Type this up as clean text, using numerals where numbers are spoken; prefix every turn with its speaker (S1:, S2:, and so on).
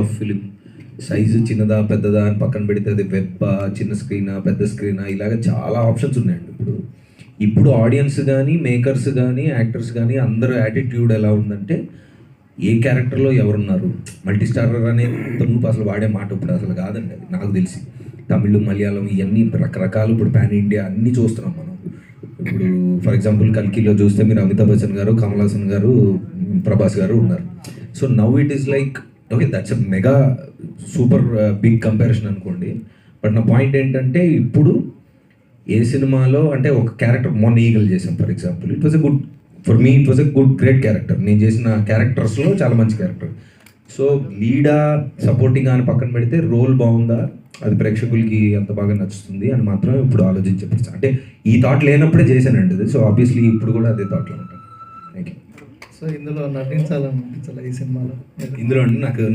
S1: Of film size చిన్నదా పెద్దదా అని పక్కన పెడితే అది వెబ్, చిన్న స్క్రీనా పెద్ద స్క్రీనా, ఇలాగ చాలా ఆప్షన్స్ ఉన్నాయండి. ఇప్పుడు ఆడియన్స్ కానీ మేకర్స్ కానీ యాక్టర్స్ కానీ అందరూ యాటిట్యూడ్ ఎలా ఉందంటే ఏ క్యారెక్టర్లో ఎవరున్నారు, మల్టీ స్టారర్ అనేది ఇంతకుముందు అసలు వాడే మాట ఇప్పుడు అసలు కాదండి. అది నాకు తెలిసి తమిళ్, మలయాళం ఇవన్నీ రకరకాలు ఇప్పుడు పాన్ ఇండియా అన్నీ చూస్తున్నాం మనం. ఇప్పుడు ఫర్ ఎగ్జాంపుల్ కల్కిలో చూస్తే మీరు అమితాబ్ బచ్చన్ గారు, కమల్ హాసన్ గారు, ప్రభాస్ గారు ఉన్నారు. So now it is like okay, that's a mega super big comparison అనుకోండి. బట్ నా పాయింట్ ఏంటంటే ఇప్పుడు ఏ సినిమాలో అంటే ఒక క్యారెక్టర్ మొన్న ఈగల్ చేసాం for example, it was a good for me, it was a good great character. నేను చేసిన క్యారెక్టర్స్లో చాలా మంచి క్యారెక్టర్. సో లీడా సపోర్టింగ్ అని పక్కన పెడితే రోల్ బాగుందా, అది ప్రేక్షకులకి ఎంత బాగా నచ్చుతుంది అని మాత్రం ఇప్పుడు ఆలోచించే అంటే ఈ థాట్ లేనప్పుడే చేశానండి అది. సో ఆబ్వియస్లీ ఇప్పుడు కూడా అదే థాట్లో ఉంటాను. Thank you.
S2: సో ఇందులో నటించాలనిపించాలి ఈ సినిమాలో.
S1: ఇందులో నాకు